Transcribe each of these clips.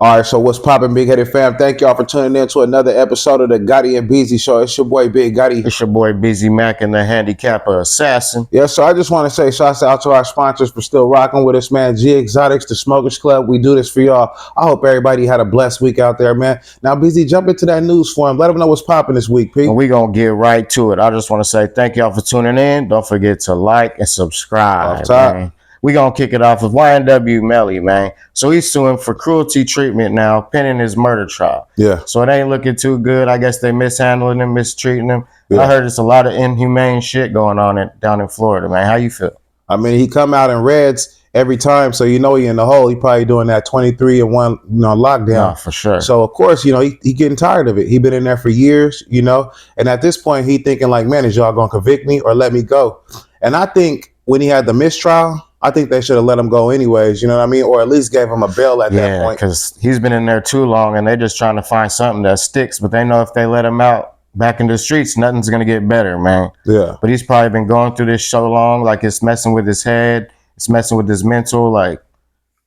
All right, so what's poppin', Big Headed fam? Thank y'all for tuning in to another episode of the Gotti and Beezy Show. It's your boy, Big Gotti. It's your boy, Busy Mac, and the handicapper assassin. Yeah, so I just want to say shouts out to our sponsors for still rocking with us, man. G Exotics, the Smokers Club. We do this for y'all. I hope everybody had a blessed week out there, man. Now, Beezy, jump into that news for him. Let them know what's popping this week, Pete. And we going to get right to it. I just want to say thank y'all for tuning in. Don't forget to like and subscribe, Off top. man. We going to kick it off with Ynw Melly, man. So he's suing for cruelty treatment now, pending his murder trial. Yeah. So it ain't looking too good. I guess they mishandling him, mistreating him. Yeah. I heard it's a lot of inhumane shit going on down in Florida, man. How you feel? I mean, he come out in reds every time, so you know he in the hole. He probably doing that 23-1, lockdown. Yeah, for sure. So of course, he getting tired of it. He been in there for years, and at this point, he thinking like, man, is y'all gonna convict me or let me go? And I think when he had the mistrial, I think they should have let him go anyways. You know what I mean? Or at least gave him a bail at that point. Because he's been in there too long, and they're just trying to find something that sticks. But they know if they let him out back in the streets, nothing's gonna get better, man. Yeah. But he's probably been going through this so long, like it's messing with his head, it's messing with his mental. Like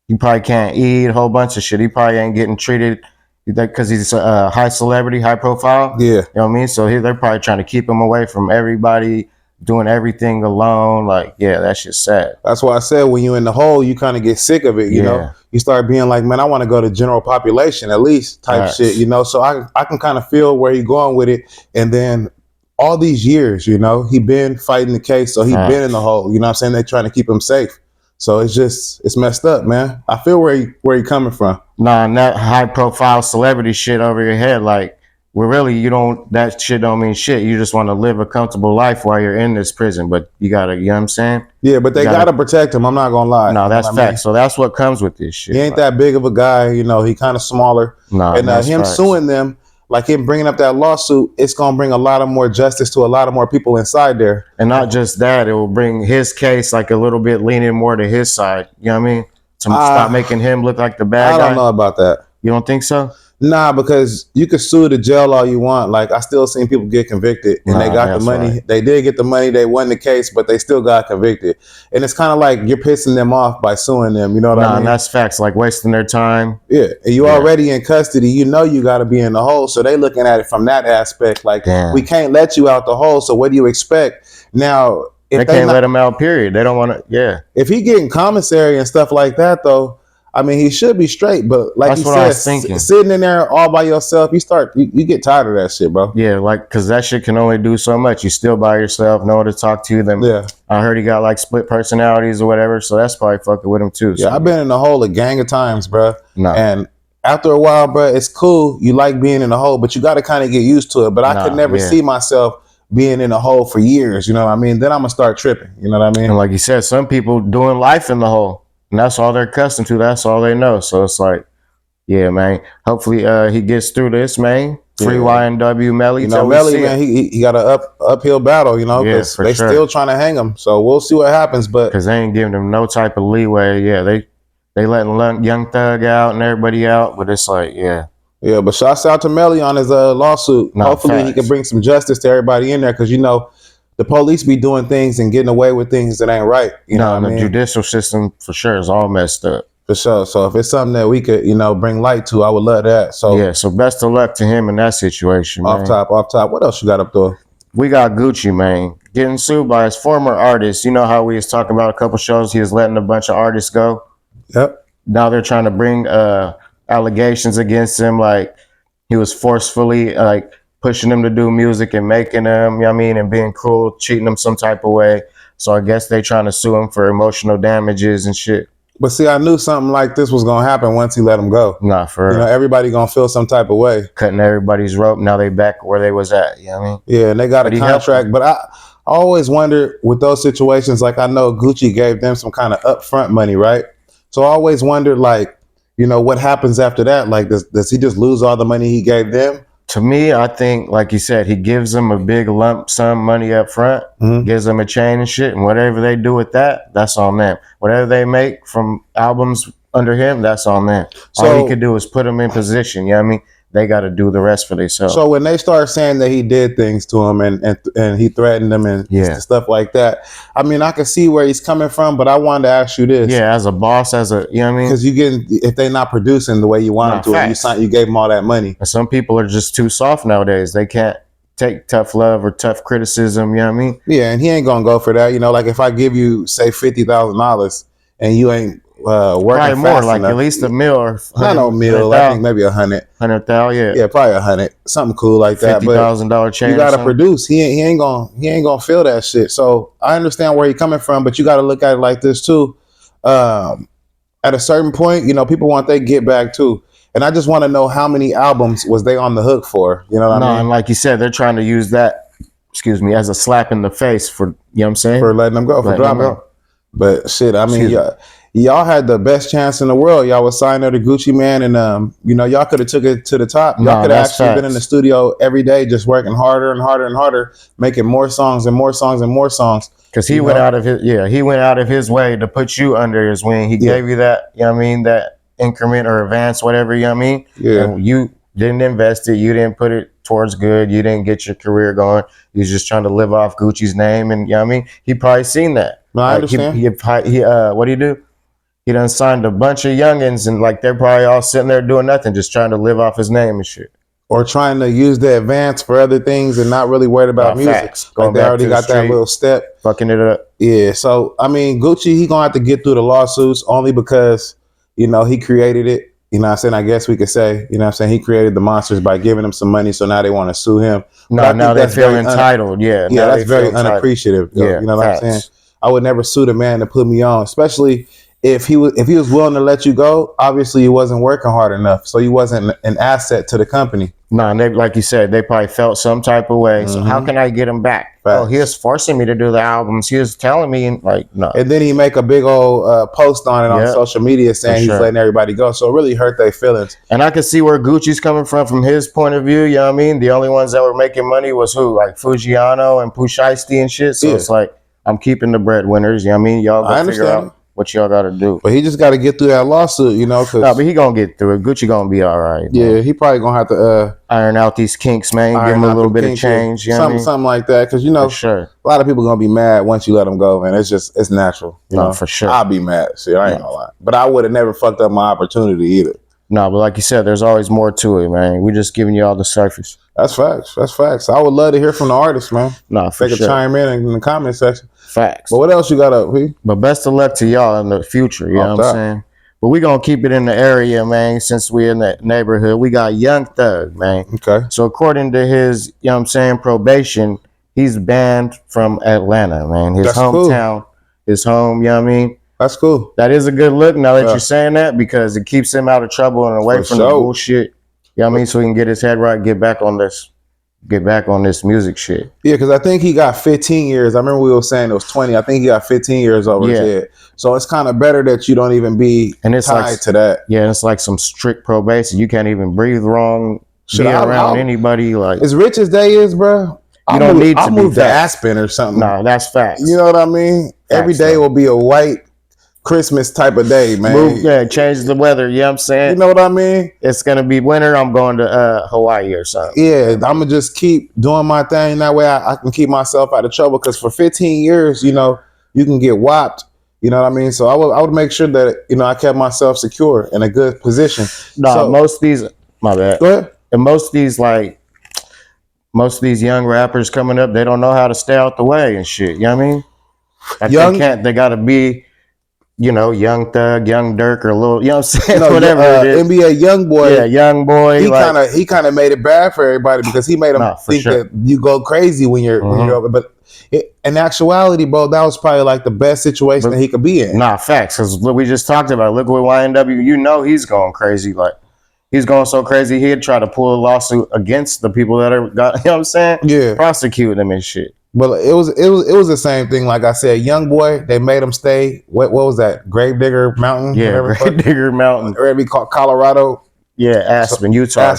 he probably can't eat, a whole bunch of shit. He probably ain't getting treated because he's a high celebrity, high profile. Yeah. You know what I mean? So they're probably trying to keep him away from everybody, doing everything alone. Like, yeah, that shit's sad. That's why I said when you in the hole, you kind of get sick of it, you know? You start being like, man, I want to go to general population at least type shit, So I can kind of feel where you're going with it. And then all these years, he been fighting the case. So he been in the hole, you know what I'm saying? They're trying to keep him safe. So it's messed up, man. I feel where you coming from. Nah, and that high profile celebrity shit over your head, like, well, really, that shit don't mean shit. You just want to live a comfortable life while you're in this prison, but you gotta, you know what I'm saying? Yeah, but they gotta protect him. I'm not gonna lie. No, that's fact. So that's what comes with this shit. He ain't that big of a guy, he kind of smaller. No, and him suing them, like him bringing up that lawsuit, it's gonna bring a lot of more justice to a lot of more people inside there. And not just that, it will bring his case like a little bit leaning more to his side. You know what I mean? To stop making him look like the bad guy. I don't know about that. You don't think so? Nah, because you could sue the jail all you want. Like, I still seen people get convicted and they got the money. Right. They did get the money. They won the case, but they still got convicted. And it's kind of like you're pissing them off by suing them. You know what I mean? And that's facts. Like wasting their time. Yeah. And you already in custody. You know you got to be in the hole. So they looking at it from that aspect. Like, we can't let you out the hole. So what do you expect? Now, if they can't let him out, period. They don't want to, If he getting commissary and stuff like that, though, I mean, he should be straight, but like you said, sitting in there all by yourself, you get tired of that shit, bro. Yeah, like, because that shit can only do so much. You still by yourself, no one to talk to them. Yeah. I heard he got like split personalities or whatever, so that's probably fucking with him too. Yeah, so. I've been in the hole a gang of times, bro. No. And after a while, bro, it's cool. You like being in the hole, but you got to kind of get used to it. But I could never see myself being in a hole for years, you know what I mean? Then I'm going to start tripping, you know what I mean? And like you said, some people doing life in the hole. And that's all they're accustomed to. That's all they know. So it's like, yeah, man. Hopefully he gets through this, man. Free Ynw Melly. Melly, man, he got an uphill battle, because they still trying to hang him. So we'll see what happens. But because they ain't giving him no type of leeway. Yeah, they letting Young Thug out and everybody out. But it's like, Yeah, but shouts out to Melly on his lawsuit. Hopefully he can bring some justice to everybody in there because, the police be doing things and getting away with things that ain't right. The judicial system for sure is all messed up. For sure. So if it's something that we could, bring light to, I would love that. So so best of luck to him in that situation, man. Off top. What else you got up there? We got Gucci, man, getting sued by his former artist. You know how we was talking about a couple shows, he was letting a bunch of artists go? Yep. Now they're trying to bring allegations against him, like he was forcefully pushing them to do music and making them, and being cruel, cheating them some type of way. So I guess they trying to sue him for emotional damages and shit. But see, I knew something like this was going to happen once he let him go. Nah, for real. Everybody going to feel some type of way. Cutting everybody's rope. Now they back where they was at. You know what I mean? Yeah, and they got a contract. But I always wonder with those situations, like I know Gucci gave them some kind of upfront money, right? So I always wondered, what happens after that? Like, does he just lose all the money he gave them? To me, I think, like you said, he gives them a big lump sum money up front, gives them a chain and shit, and whatever they do with that, that's on them. Whatever they make from albums under him, that's on them. So all he could do is put them in position, they got to do the rest for themselves. So when they start saying that he did things to him and he threatened them and stuff like that, I mean, I can see where he's coming from, but I wanted to ask you this. Yeah, as a boss, you know what I mean? Because if they're not producing the way you want them to, you gave them all that money. And some people are just too soft nowadays. They can't take tough love or tough criticism, you know what I mean? Yeah, and he ain't gonna go for that. You know, like if I give you, say, $50,000 and you ain't working probably more, fast like enough, at least a meal or not no meal. I think maybe 100,000, yeah, probably 100, something cool like that. $50,000 change. You gotta produce. He ain't gonna feel that shit. So I understand where you're coming from, but you gotta look at it like this too. At a certain point, you know, people want they get back too. And I just want to know how many albums was they on the hook for? You know what I mean? And like you said, they're trying to use that, as a slap in the face for, you know what I'm saying? For letting them go, for dropping. But shit, I mean, y'all had the best chance in the world. Y'all was signed under Gucci Man, and you know, y'all could have took it to the top. Y'all could have actually been in the studio every day, just working harder and harder and harder, making more songs and more songs and more songs. Because he went out of his way to put you under his wing. He gave you that, you know what I mean, that increment or advance, whatever, you know what I mean? Yeah. And you didn't invest it. You didn't put it towards good. You didn't get your career going. You was just trying to live off Gucci's name. And, you know what I mean? He probably seen that. No, I understand. What do you do? He done signed a bunch of youngins, and like they're probably all sitting there doing nothing, just trying to live off his name and shit. Or trying to use the advance for other things and not really worried about music. Like they already got that little step. Fucking it up. Yeah. So, I mean, Gucci, he gonna have to get through the lawsuits only because, you know, he created it. You know what I'm saying? I guess we could say, you know what I'm saying? He created the monsters by giving them some money. So now they want to sue him. Now they feel entitled. Yeah, that's very unappreciative. Yeah, you know what I'm saying? I would never sue the man to put me on, especially if he was willing to let you go. Obviously, he wasn't working hard enough, so he wasn't an asset to the company. No, and they, like you said, they probably felt some type of way. So how can I get him back? Oh, he was forcing me to do the albums. He was telling me, and like, no. And then he make a big old post on it on social media saying he's letting everybody go. So it really hurt their feelings. And I can see where Gucci's coming from his point of view. You know what I mean? The only ones that were making money was who? Like Fujiano and Pusheisty and shit. So it's like, I'm keeping the breadwinners. You know what I mean? Y'all go figure out what y'all got to do. But he just got to get through that lawsuit, you know. No, but he going to get through it. Gucci going to be all right. Yeah, he probably going to have to iron out these kinks, man. Give him a little bit of change. You know something like that. Because, you know, a lot of people going to be mad once you let them go, man. It's natural. You know? For sure. I'll be mad. See, I ain't going to lie. But I would have never fucked up my opportunity either. No, but like you said, there's always more to it, man. We're just giving you all the surface. That's facts. That's facts. I would love to hear from the artists, man. No, for sure. They could chime in the comment section. Facts. But what else you got up, P? But best of luck to y'all in the future, you know what I'm saying? But we going to keep it in the area, man, since we're in that neighborhood. We got Young Thug, man. Okay. So according to his, you know what I'm saying, probation, he's banned from Atlanta, man. His hometown, his home, you know what I mean? That's cool. That is a good look now that you're saying that, because it keeps him out of trouble and away from the bullshit. You know what I mean? So he can get his head right, get back on this music shit. Yeah, because I think he got 15 years. I remember we were saying it was 20. I think he got 15 years over his head. So it's kind of better that you don't even be tied to that. Yeah, it's like some strict probation. You can't even breathe wrong, be around anybody. Like, as rich as they is, bro, you don't need to I'll move to Aspen or something. No, that's facts. You know what I mean? Every day will be a white Christmas type of day, man. Change the weather. You know what I'm saying? You know what I mean? It's going to be winter. I'm going to Hawaii or something. Yeah, I'm going to just keep doing my thing. That way I can keep myself out of trouble. Because for 15 years, you know, you can get whopped. You know what I mean? So I would make sure that, you know, I kept myself secure in a good position. No, most of these, my bad. Go ahead. And most of these young rappers coming up, they don't know how to stay out the way and shit. You know what I mean? They got to be, you know, Young Thug, Young Dirk, or a little, you know what I'm saying? Whatever it is. NBA Young Boy. Yeah, Young Boy. He kind of made it bad for everybody because he made them think that you go crazy when you're over. But in actuality, bro, that was probably like the best situation that he could be in. Nah, facts. Because look, we just talked about it. Look with YNW, you know he's going crazy. Like, he's going so crazy, he'd try to pull a lawsuit against the people that are, you know what I'm saying? Yeah. Prosecuting them and shit. But it was the same thing. Like I said, Young Boy, they made him stay. What was that? Gravedigger Mountain? Yeah, Gravedigger Mountain. Or it'd be called Colorado. Yeah, Aspen, Utah.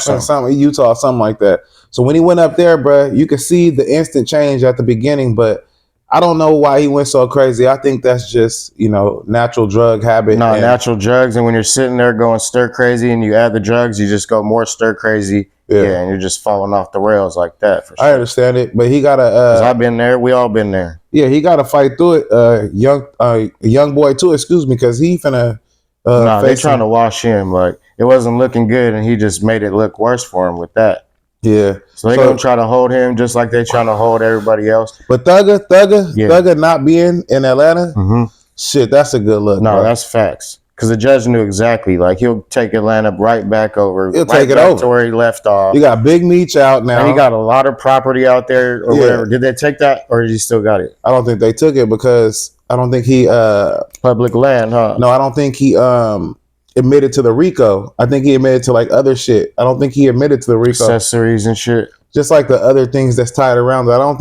Utah, something like that. So when he went up there, bro, you could see the instant change at the beginning. But I don't know why he went so crazy. I think that's just, natural drug habit. No, natural drugs. And when you're sitting there going stir crazy and you add the drugs, you just go more stir crazy. Yeah, and you're just falling off the rails like that. For sure. I understand it, but he got to. I've been there. We all been there. Yeah, he got to fight through it. Young boy too. Excuse me, because he finna. No, they trying to wash him. Like it wasn't looking good, and he just made it look worse for him with that. Yeah. So they gonna try to hold him just like they trying to hold everybody else. But Thugger not being in Atlanta, shit, that's a good look. No, bro. That's facts. Because the judge knew exactly. Like he'll take Atlanta right back over. He'll take it over to where he left off. You got Big Meech out now. And he got a lot of property out there or whatever. Did they take that or did he still got it? I don't think they took it because I don't think he public land, huh? No, I don't think he admitted to the RICO. I think he admitted to like other shit. I don't think he admitted to the RICO. Accessories and shit. Just like the other things that's tied around. I don't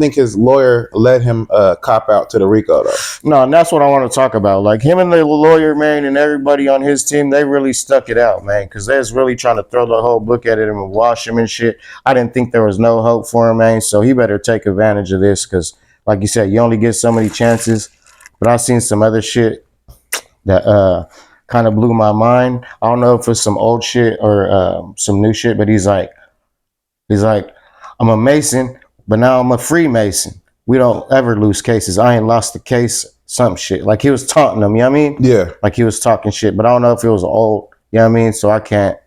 think his lawyer let him cop out to the RICO though. No, and that's what I want to talk about. Like him and the lawyer, man, and everybody on his team, they really stuck it out, man, because they was really trying to throw the whole book at him and wash him and shit. I didn't think there was no hope for him, man. So he better take advantage of this because, like you said, you only get so many chances. But I've seen some other shit that kind of blew my mind. I don't know if it's some old shit or some new shit, but he's like, I'm a Mason, but now I'm a Freemason. We don't ever lose cases. I ain't lost a case, some shit. Like he was taunting them, you know what I mean? Yeah. Like he was talking shit, but I don't know if it was old, you know what I mean? So I can't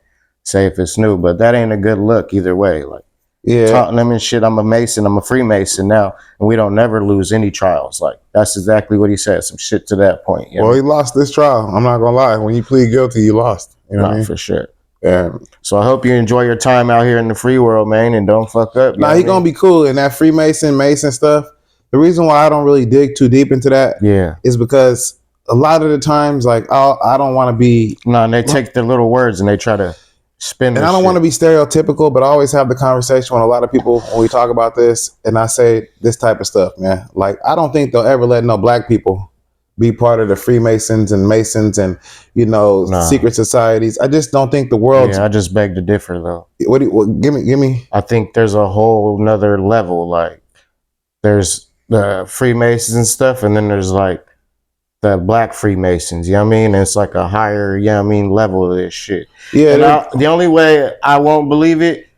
say if it's new, but that ain't a good look either way. Like taunting them and shit, I'm a Mason, I'm a Freemason now, and we don't never lose any trials. Like that's exactly what he said, some shit to that point. Well, he lost this trial. I'm not gonna lie. When you plead guilty, you lost. You know what I mean? For sure. Yeah. So I hope you enjoy your time out here in the free world, man, and don't fuck up. Nah, he gonna be cool in that Mason stuff. The reason why I don't really dig too deep into that, is because a lot of the times, like I don't want to be. No, and they take their little words and they try to spin. And I don't want to be stereotypical, but I always have the conversation with a lot of people when we talk about this, and I say this type of stuff, man. Like I don't think they'll ever let no black people be part of the Freemasons and Masons and secret societies. I just don't think the world. Yeah, I just beg to differ though. Give me. I think there's a whole nother level. Like there's the Freemasons and stuff, and then there's like the black Freemasons. You know what I mean? It's like a higher, level of this shit. Yeah. The only way I won't believe it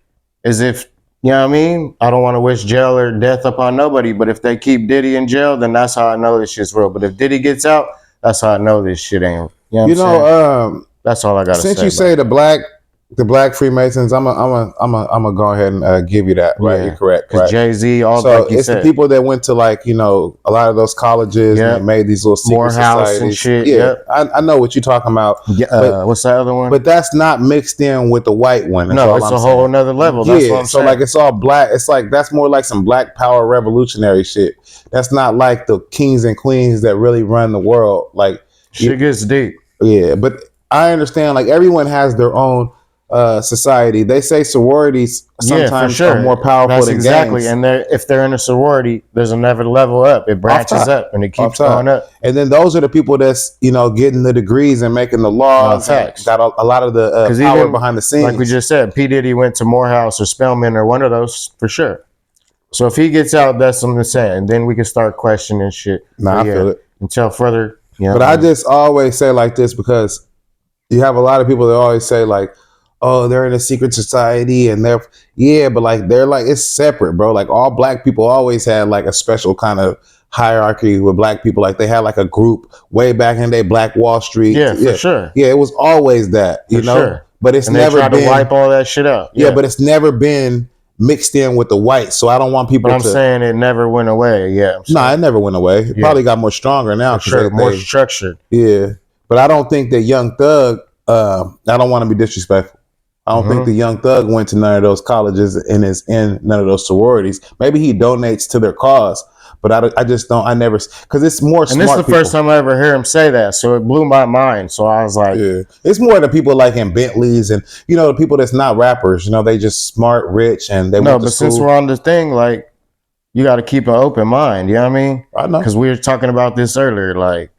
is if. You know what I mean? I don't want to wish jail or death upon nobody, but if they keep Diddy in jail, then that's how I know this shit's real. But if Diddy gets out, that's how I know this shit ain't. You know that's all I gotta say. Since you say the black Freemasons, I'm a go ahead and give you that. Right, you're correct. Right. Jay-Z, all so like you it's said. The people that went to a lot of those colleges and made these little secret societies and shit. Yeah, I know what you're talking about. What's that other one? But that's not mixed in with the white one. No, it's a whole nother level. That's what I'm saying. Like it's all black. It's like that's more like some black power revolutionary shit. That's not like the kings and queens that really run the world. Like shit gets deep. Yeah, but I understand. Like everyone has their own society. They say sororities sometimes are more powerful than gangs. And if they're in a sorority, there's another level up. It branches up and it keeps going up. And then those are the people that's getting the degrees and making the laws. Got a lot of the power behind the scenes. Like we just said, P. Diddy went to Morehouse or Spelman or one of those for sure. So if he gets out, that's something to say, and then we can start questioning shit. I feel it. Until further. But I just always say like this because you have a lot of people that always say like, oh, they're in a secret society and they're like, it's separate, bro. Like all black people always had like a special kind of hierarchy with black people. Like they had like a group way back in the day, Black Wall Street. Yeah, for sure. Yeah, it was always that, you know, sure. But it's never been to wipe all that shit out. Yeah, but it's never been mixed in with the whites. So I don't want people I'm saying it never went away. Yeah. It never went away. It probably got more stronger now. For sure, more structured. Yeah. But I don't think that Young Thug, I don't want to be disrespectful. I don't think the Young Thug went to none of those colleges and is in none of those sororities. Maybe he donates to their cause, but I just don't. I never, because it's more. And this is the first time I ever hear him say that, so it blew my mind. So I was like, it's more the people like in Bentleys and the people that's not rappers. They just smart, rich, and they went to school. Since we're on the thing, like you got to keep an open mind. You know what I mean? I know, because we were talking about this earlier, like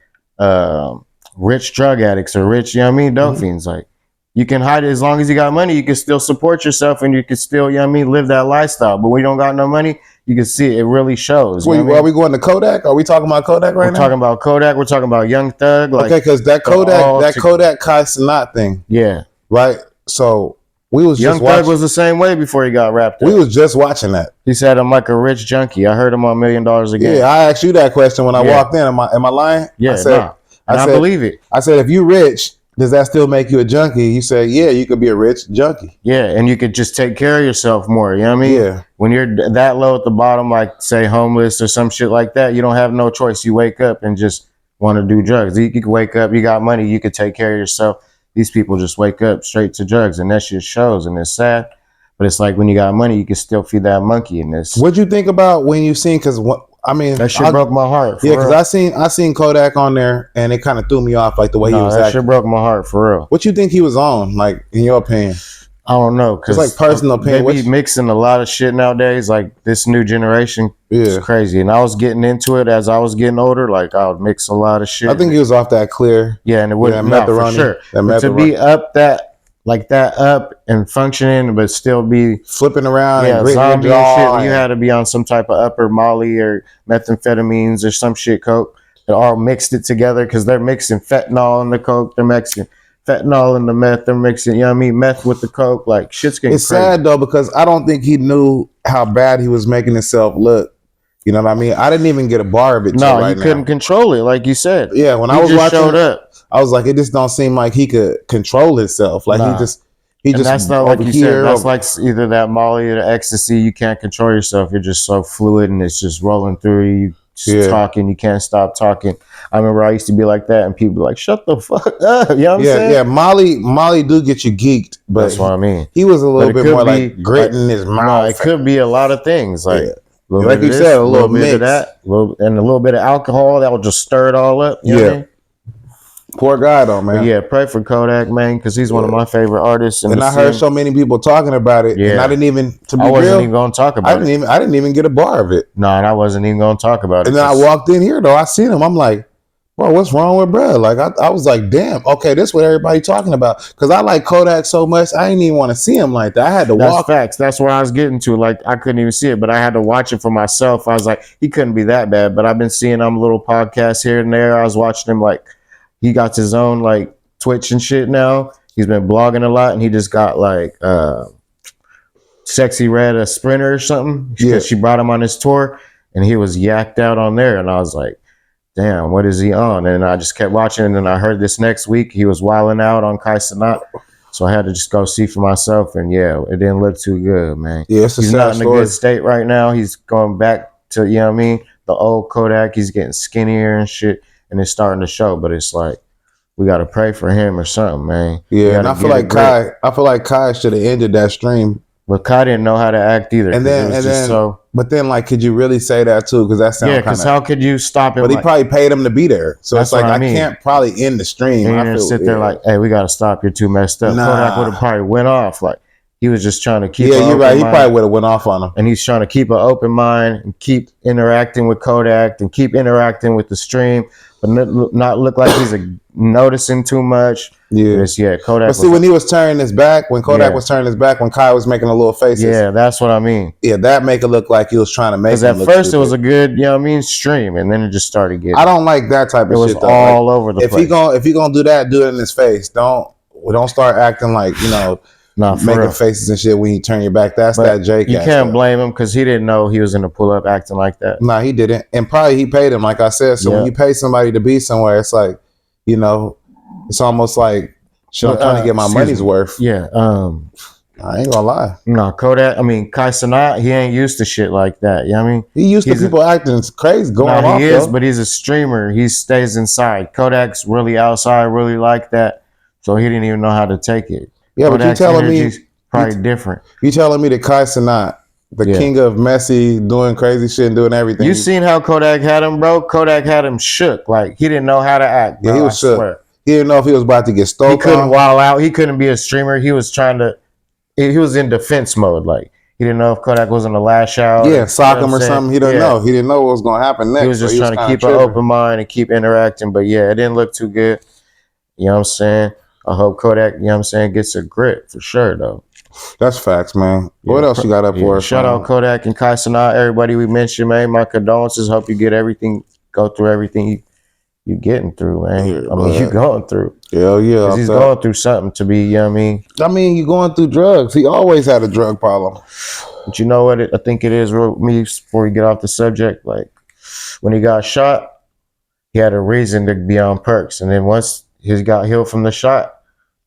rich drug addicts or rich, dope fiends, like. You can hide it as long as you got money. You can still support yourself and you can still, live that lifestyle. But when you don't got no money, You can see it really shows. Wait, are we going to Kodak? Are we talking about Kodak right now? We're talking about Kodak. We're talking about Young Thug. Like, okay, because that Kodak Kai Cenat thing. Yeah. Right. So we was Young just Thug watching. was the same way before he got wrapped up. We was just watching that. He said, "I'm like a rich junkie." I heard him on $1 Million a Game. Yeah, I asked you that question when I walked in. Am I lying? Yeah, I believe it. I said, if you rich, does that still make you a junkie? You said, yeah, you could be a rich junkie. Yeah, and you could just take care of yourself more. You know what I mean? Yeah. When you're that low at the bottom, like say homeless or some shit like that, you don't have no choice. You wake up and just want to do drugs. You could wake up, you got money, you could take care of yourself. These people just wake up straight to drugs, and that shit shows, and it's sad. But it's like when you got money, you can still feed that monkey in this. What'd you think about when you seen? Because I mean, that shit broke my heart. Yeah, because I seen Kodak on there, and it kind of threw me off, like the way he was acting. That shit broke my heart for real. What you think he was on? Like, in your opinion? I don't know. It's like personal opinion. They be mixing a lot of shit nowadays. Like this new generation is crazy. And I was getting into it as I was getting older. Like I would mix a lot of shit. I think he was off that clear. Yeah, and it wouldn't for sure. To be up up and functioning, but still be flipping around, zombie and shit. You had to be on some type of upper Molly or methamphetamines or some shit, coke. They all mixed it together because they're mixing fentanyl in the coke. They're mixing fentanyl in the meth. They're mixing, you know what I mean, meth with the coke. Like shit's getting crazy. Sad though, because I don't think he knew how bad he was making himself look. You know what I mean? I didn't even get a bar of it. No, you couldn't control it, like you said. Yeah, when I was watching, showed up. I was like, it just don't seem like he could control himself. Like he just. And that's not like you said. That's like either that Molly or the ecstasy. You can't control yourself. You're just so fluid, and it's just rolling through you. Just talking, you can't stop talking. I remember I used to be like that, and people be like, "Shut the fuck up!" You know what I'm saying? Yeah. Molly do get you geeked, but that's what I mean. He was a little bit more like gritting his mouth. No, it could be a lot of things, like like you said, a little bit of that, and a little bit of alcohol that will just stir it all up. You know what I mean? Poor guy though, man. But yeah, pray for Kodak, man, because he's one of my favorite artists. And I heard so many people talking about it, and I didn't even. I wasn't even going to talk about it. I didn't even get a bar of it. No, and I wasn't even going to talk about it. And then I walked in here though. I seen him. I'm like, bro, what's wrong with bro? Like I was like, damn. Okay, this is what everybody talking about. Because I like Kodak so much, I didn't even want to see him like that. I had to walk. Facts. That's where I was getting to. Like I couldn't even see it, but I had to watch it for myself. I was like, he couldn't be that bad. But I've been seeing him little podcasts here and there. I was watching him like. He got his own like Twitch and shit now. He's been blogging a lot, and he just got like Sexy Red a sprinter or something. Yeah, she brought him on his tour, and he was yacked out on there. And I was like, "Damn, what is he on?" And I just kept watching, and then I heard this next week he was wilding out on Kai Cenat. So I had to just go see for myself, and yeah, it didn't look too good, man. Yeah, it's he's not in a good state right now. He's going back to, you know what I mean, the old Kodak. He's getting skinnier and shit. And it's starting to show, but it's like we gotta pray for him or something, man. Yeah, and I feel like Kai should have ended that stream, but Kai didn't know how to act either. But then, like, could you really say that too? Because that sounds because how could you stop him? But he probably paid him to be there, so it's like I can't probably end the stream. And I sit there like, hey, we gotta stop. You're too messed up. Kodak would have probably went off like. He was just trying to keep. Yeah, you're right. He probably would have went off on him. And he's trying to keep an open mind and keep interacting with Kodak and keep interacting with the stream, but not look like he's noticing too much. Yeah, Kodak. But see, when he was turning his back, when Kodak was turning his back, when Kai was making a little faces. Yeah, that's what I mean. Yeah, that make it look like he was trying to make. Because at first it was a good, you know what I mean, stream, and then it just started getting. I don't like that type of shit. It was all over the place. If he gonna do that, do it in his face. Don't start acting like making faces and shit when you turn your back. That's that Jake. You can't blame him because he didn't know he was in the pull up acting like that. Nah, he didn't, and probably he paid him, like I said. So when you pay somebody to be somewhere, it's like, it's almost like I'm trying to get my money's worth. Yeah. I ain't gonna lie. No, Kodak. I mean, Kai Cenat, he ain't used to shit like that. You know what I mean? He used to people acting crazy, going off. He is, but he's a streamer. He stays inside. Kodak's really outside, really like that. So he didn't even know how to take it. Yeah, Kodak's but you telling me probably different. You telling me that Kai Cenat, the king of messy, doing crazy shit and doing everything. You seen how Kodak had him, bro? Kodak had him shook. Like he didn't know how to act. Bro, yeah, he was shook. He didn't know if he was about to get stolen. He couldn't wild out. He couldn't be a streamer. He was he was in defense mode. Like he didn't know if Kodak was in the lash out. Yeah, sock him or something. He didn't know. He didn't know what was going to happen next. He was just trying to keep an open mind and keep interacting. But yeah, it didn't look too good. You know what I'm saying? I hope Kodak, you know what I'm saying, gets a grip for sure, though. That's facts, man. Yeah, What else you got up for us? Shout out Kodak and Cenat, everybody we mentioned, man. My condolences. Hope you get everything, go through everything you getting through, man. Yeah, I mean, you going through. Hell yeah. Because he's going through something to be, you know what I mean? You going through drugs. He always had a drug problem. But you know what I think it is, real me, before we get off the subject, like when he got shot, he had a reason to be on perks. And then once he got healed from the shot,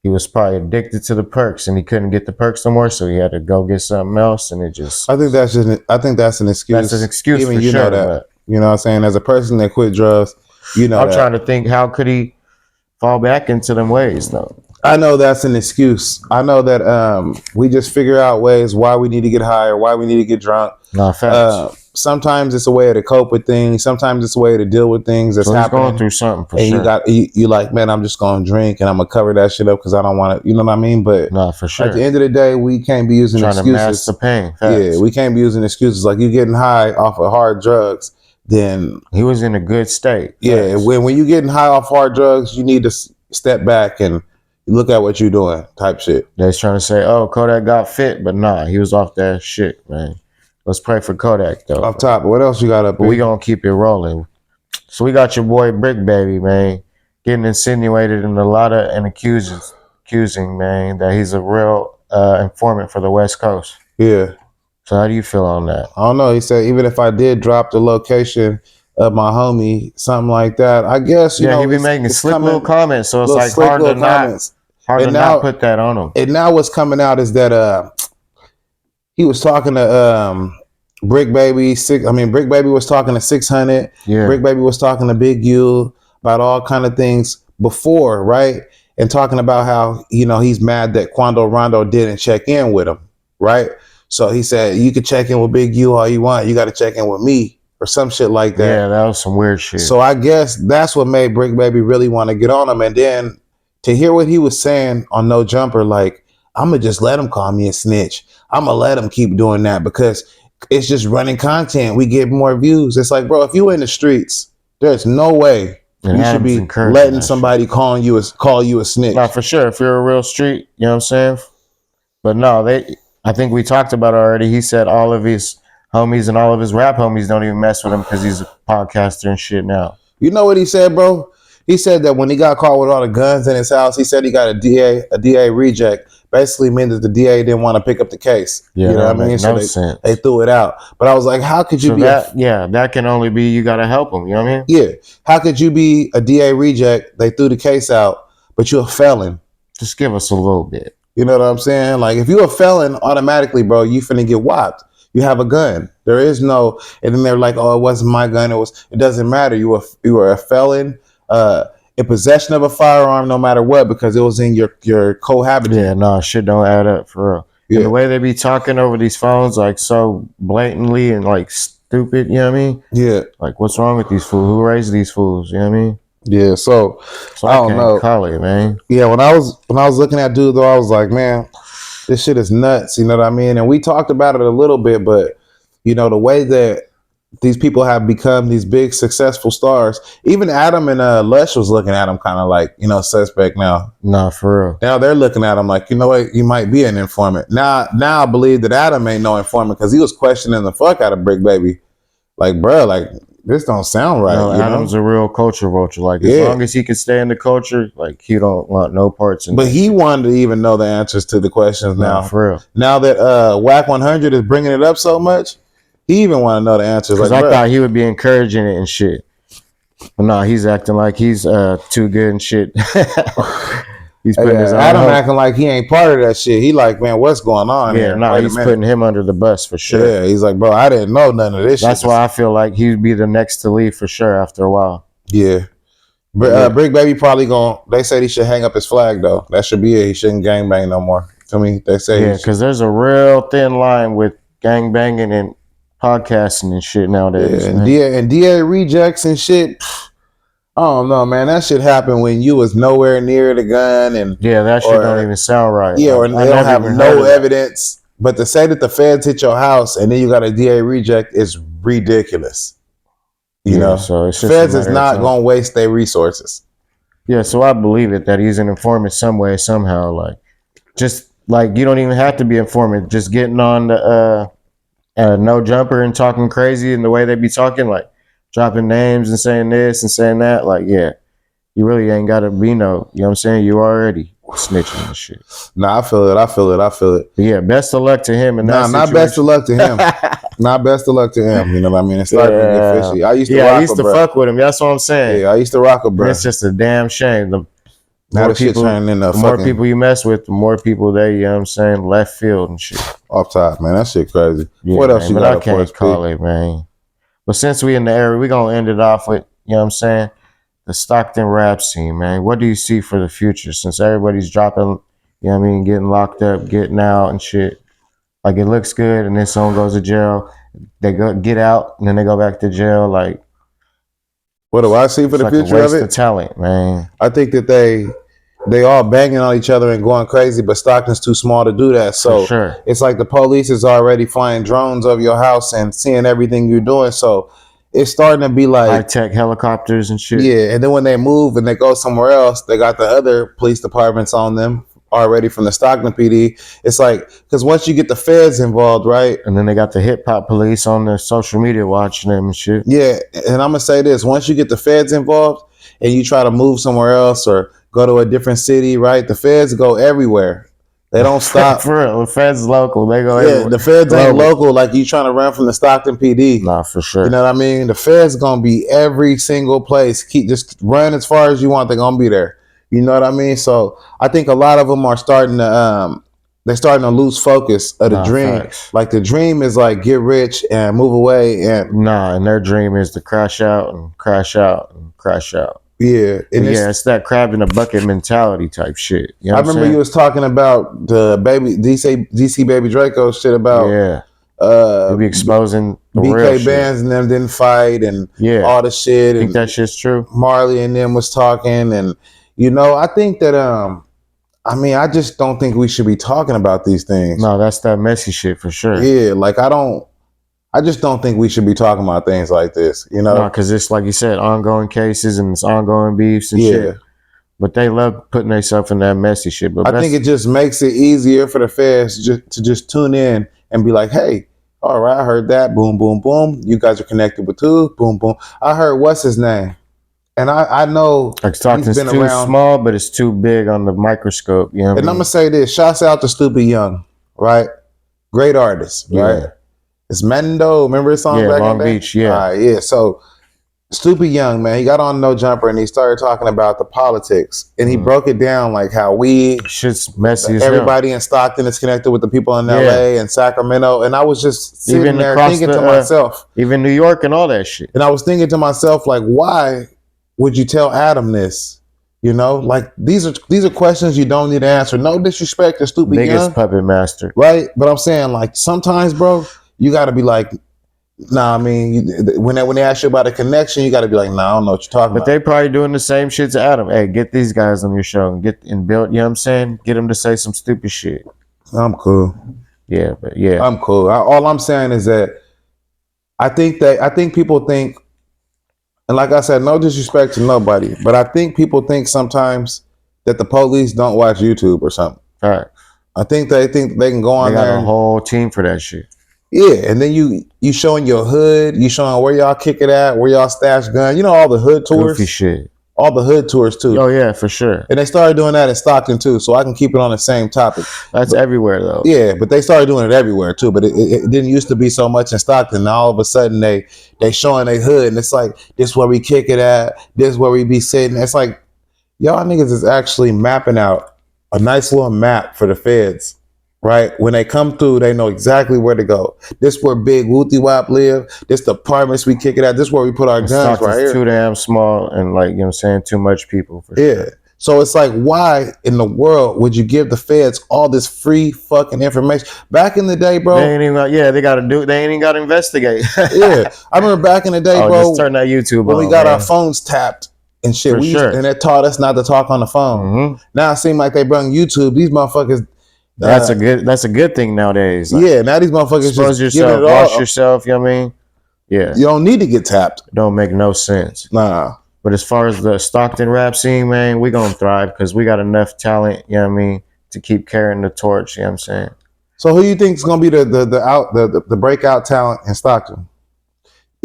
he was probably addicted to the perks and he couldn't get the perks no more. So he had to go get something else. And it just, I think that's an excuse. That's an excuse. Even for you sure, know that. But you know what I'm saying? As a person that quit drugs, you know I'm that. trying to think, how could he fall back into them ways though? I know that's an excuse. I know that we just figure out ways why we need to get high or why we need to get drunk. No, facts. Sometimes it's a way to cope with things. Sometimes it's a way to deal with things that's happening. Going through something for and sure. You like, man, I'm just going to drink and I'm going to cover that shit up because I don't want to, you know what I mean? But no, for sure. At the end of the day, we can't be using excuses. Trying to mask the pain. Facts. Yeah, we can't be using excuses. Like you getting high off of hard drugs, then he was in a good state. Yeah, facts. when you getting high off hard drugs, you need to step back and look at what you're doing type shit. They're trying to say, oh, Kodak got fit, but nah, he was off that shit, man. Let's pray for Kodak, though. Off top, what else you got up here? We gonna keep it rolling. So we got your boy Brick Baby, man, getting insinuated in and accusing, man, that he's a real informant for the West Coast. Yeah. So how do you feel on that? I don't know. He said even if I did drop the location of my homie, something like that, I guess, you know. Yeah, he be making slick little comments, so it's like hard to not put that on him. And now what's coming out is that he was talking to Brick Baby. Brick Baby was talking to 600. Yeah. Brick Baby was talking to Big U about all kind of things before, right? And talking about how, you know, he's mad that Quando Rondo didn't check in with him, right? So he said, you could check in with Big U all you want. You got to check in with me or some shit like that. Yeah, that was some weird shit. So I guess that's what made Brick Baby really want to get on him. And then to hear what he was saying on No Jumper, like, I'm going to just let him call me a snitch. I'm going to let him keep doing that because it's just running content. We get more views. It's like, bro, if you in the streets, there's no way you should be letting somebody call you a snitch. No, for sure. If you're a real street, you know what I'm saying? But no, I think we talked about it already. He said all of his homies and all of his rap homies don't even mess with him because he's a podcaster and shit now. You know what he said, bro? He said that when he got caught with all the guns in his house, he said he got a DA reject. Basically meant that the DA didn't want to pick up the case. Yeah, you know what I mean? So they threw it out. But I was like, how could you be that can only be you got to help him. You know what I mean? Yeah. How could you be a DA reject? They threw the case out, but you're a felon. Just give us a little bit. You know what I'm saying? Like if you're a felon, automatically, bro, you finna get whopped. You have a gun. There is no, and then they're like, oh, it wasn't my gun. It doesn't matter. You were a felon, in possession of a firearm, no matter what, because it was in your cohabitant. Yeah, no, shit don't add up for real. Yeah. And the way they be talking over these phones, like so blatantly and like stupid, you know what I mean? Yeah. Like, what's wrong with these fools? Who raised these fools? You know what I mean? Yeah. So I don't know. Call it, man. Yeah. When I was looking at dude though, I was like, man, this shit is nuts. You know what I mean? And we talked about it a little bit, but you know the way that these people have become these big successful stars. Even Adam and Lush was looking at him kind of like, you know, suspect now. Nah, for real. Now they're looking at him like, you know what, you might be an informant. Now I believe that Adam ain't no informant because he was questioning the fuck out of Brick Baby. Like, bro, like this don't sound right. No, Adam's a real culture vulture. Like as long as he can stay in the culture, like he don't want no parts in. But he wanted to even know the answers to the questions now. For real. Now that Whack 100 is bringing it up so much. He even want to know the answers. Because I thought he would be encouraging it and shit. But no, he's acting like he's too good and shit. He's putting his Adam acting like he ain't part of that shit. He like, man, what's going on here? No, he's putting him under the bus for sure. Yeah, he's like, bro, I didn't know none of this shit. That's why I feel like he'd be the next to leave for sure after a while. Yeah. Brick Baby probably they said he should hang up his flag, though. That should be it. He shouldn't gangbang no more. To me, they say. Yeah, because there's a real thin line with gangbanging and podcasting and shit nowadays. Yeah, and DA rejects and shit. I don't know, man. That shit happened when you was nowhere near the gun, and that shit don't even sound right. Yeah, or they don't have no evidence. But to say that the feds hit your house and then you got a DA reject is ridiculous. You know, so it's just feds is not gonna waste their resources. Yeah, so I believe it that he's an informant some way, somehow. Like, just like you don't even have to be informant. Just getting on the no jumper and talking crazy and the way they be talking, like dropping names and saying this and saying that. Like, yeah, you really ain't gotta be you know what I'm saying? You already snitching and shit. Nah, I feel it. But yeah, best of luck to him. And nah, not best of luck to him. Not best of luck to him. You know what I mean? It's starting to get fishy. I used to fuck with him. That's what I'm saying. Yeah, I used to rock a bro. It's just a damn shame. The now the shit turning into more people you mess with, the more people they, you know what I'm saying, left field and shit. Off top, man. That shit crazy. Yeah, what else you got? I can't call it, man. But since we in the area, we gonna end it off with, you know what I'm saying, the Stockton rap scene, man. What do you see for the future since everybody's dropping, you know what I mean, getting locked up, getting out and shit? Like it looks good, and then someone goes to jail, they get out, and then they go back to jail. Like, what do I see for the future of it? Of talent, man. I think that they all banging on each other and going crazy, but Stockton's too small to do that. So sure. It's like the police is already flying drones over your house and seeing everything you're doing. So it's starting to be like high-tech helicopters and shit. Yeah, and then when they move and they go somewhere else, they got the other police departments on them already from the Stockton PD. It's like, because once you get the feds involved, right? And then they got the hip-hop police on their social media watching them and shit. Yeah, and I'm going to say this. Once you get the feds involved and you try to move somewhere else or go to a different city, right? The feds go everywhere. They don't stop. For real, the feds local. They go everywhere. The feds ain't local like you trying to run from the Stockton PD. Nah, for sure. You know what I mean? The feds going to be every single place. Just run as far as you want. They're going to be there. You know what I mean? So I think a lot of them are starting to they're starting to lose focus of the dream. Facts. Like the dream is like get rich and move away, and and their dream is to crash out and crash out and crash out. Yeah, and it's that crab in a bucket mentality type shit. You know I remember you was talking about the baby DC Baby Draco shit about you be exposing the BK Bands and them didn't fight and all the shit. I think that shit's true. Marley and them was talking, and you know, I think that I mean, I just don't think we should be talking about these things. No, that's that messy shit for sure. Yeah, like I just don't think we should be talking about things like this, you know? No, because it's like you said, ongoing cases and it's ongoing beefs and shit. But they love putting themselves in that messy shit. But I think it just makes it easier for the feds to just tune in and be like, hey, all right, I heard that. Boom, boom, boom. You guys are connected with two. Boom, boom. I heard what's his name? And I know like Stockton's too around. Small, but it's too big on the microscope. You know what and I'm going to say this. Shouts out to Stupid Young, right? Great artist, right? It's Mendo. Remember his song back Long in the day? Beach, yeah. Yeah. So Stupid Young, man, he got on No Jumper and he started talking about the politics. And he broke it down like how shit's messy as everybody in Stockton is connected with the people in LA and Sacramento. And I was just sitting there thinking to myself. Even New York and all that shit. And I was thinking to myself, like, why would you tell Adam this? You know, like these are questions you don't need to answer. No disrespect to Stupid Young. Biggest puppet master. Right? But I'm saying, like, sometimes, bro, you got to be like, nah, I mean, when they ask you about a connection, you got to be like, nah, I don't know what you're talking about. But they probably doing the same shit to Adam. Hey, get these guys on your show and build, you know what I'm saying? Get them to say some stupid shit. I'm cool. Yeah, but yeah. I'm cool. All I'm saying is that I think people think, and like I said, no disrespect to nobody, but I think people think sometimes that the police don't watch YouTube or something. Right. I think they can go on there. They got a whole team for that shit. Yeah, and then you showing your hood, you showing where y'all kick it at, where y'all stash gun. You know, all the hood tours. Goofy shit. All the hood tours too. Oh yeah, for sure. And they started doing that in Stockton too, so I can keep it on the same topic. That's everywhere though. Yeah, but they started doing it everywhere too. But it didn't used to be so much in Stockton. Now all of a sudden they showing their hood, and it's like, this where we kick it at, this where we be sitting. It's like, y'all niggas is actually mapping out a nice little map for the feds. Right? When they come through, they know exactly where to go. This where Big Wooty Wop live. This the apartments we kick it at. This where we put our guns right here. Too damn small and like, you know what I'm saying, too much people. For sure. So it's like, why in the world would you give the feds all this free fucking information? Back in the day, bro. They ain't even they ain't even got to investigate. Yeah. I remember back in the day, bro. Just turn that YouTube when we got our phones tapped and shit. And it taught us not to talk on the phone. Mm-hmm. Now it seems like they bring YouTube. These motherfuckers. That's a good thing nowadays. Like, yeah, now these motherfuckers expose just yourself, wash yourself, you know what I mean? Yeah. You don't need to get tapped. It don't make no sense. Nah. But as far as the Stockton rap scene, man, we gonna thrive because we got enough talent, you know what I mean, to keep carrying the torch. You know what I'm saying? So who you think is gonna be the breakout talent in Stockton?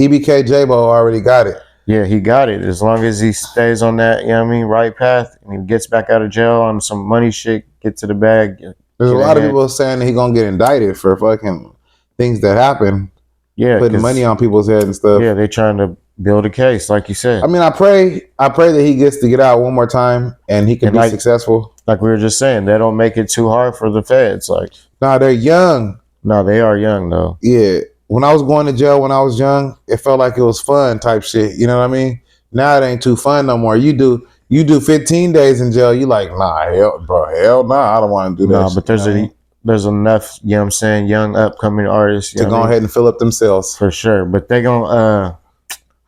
EBK J-Bo already got it. Yeah, he got it. As long as he stays on that, you know what I mean, right path, and he gets back out of jail on some money shit, get to the bag. There's a lot of people saying that he's gonna get indicted for fucking things that happen. Yeah, putting money on people's heads and stuff. Yeah, they trying to build a case, like you said. I mean, I pray that he gets to get out one more time and he can be successful. Like we were just saying, they don't make it too hard for the feds. Like, nah, they're young. No, they are young though. Yeah. When I was going to jail when I was young, it felt like it was fun type shit. You know what I mean? Now it ain't too fun no more. You do 15 days in jail. You like, nah, hell nah, I don't want to do that. Nah, but there's enough, you know what I'm saying, young upcoming artists to go ahead and fill up themselves. For sure. But they gonna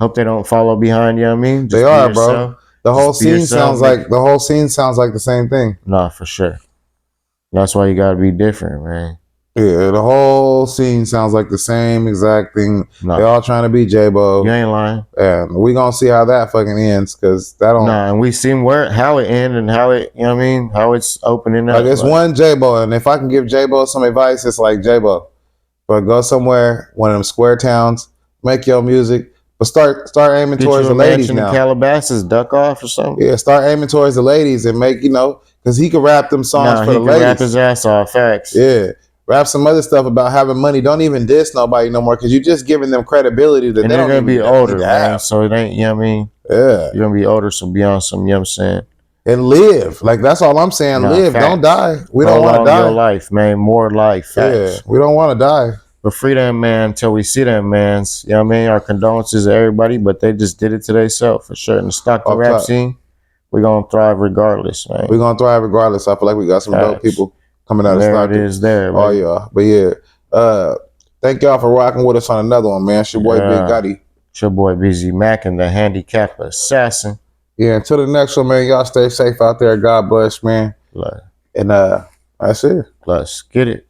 hope they don't follow behind, you know what I mean? Just they are, bro. The whole scene sounds like the same thing. Nah, for sure. That's why you gotta be different, man. Yeah, the whole scene sounds like the same exact thing. Nah. They all trying to be J-Bo. You ain't lying. Yeah, we gonna see how that fucking ends, because that don't. Nah, and we seen how it ended and how it, you know what I mean, how it's opening up. Like it's one J-Bo, and if I can give J-Bo some advice, it's like J-Bo, but go somewhere, one of them square towns, make your music, but start aiming towards the ladies now. In Calabasas, duck off or something. Yeah, start aiming towards the ladies and make, because he could rap them songs for the ladies. He can rap his ass off. Facts. Yeah. Rap some other stuff about having money. Don't even diss nobody no more, because you're just giving them credibility that they're gonna be older, man. So it ain't, you know what I mean? Yeah. You're gonna be older, so be on some, you know what I'm saying? And live. Like, that's all I'm saying. Live. Facts. Don't die. We don't want to die. Your life, man. More life. Facts. Yeah. We don't want to die. But free that man until we see that man's. You know what I mean? Our condolences to everybody, but they just did it to themselves for sure. In the Stockton rap scene, we're gonna thrive regardless, man. We're gonna thrive regardless. I feel like we got some dope people coming out of Stockton. There it is there, man. Oh yeah. But yeah. Thank y'all for rocking with us on another one, man. It's your boy Big Gotti. It's your boy Busy Mac and the handicap assassin. Yeah, until the next one, man. Y'all stay safe out there. God bless, man. And that's it. Let's get it.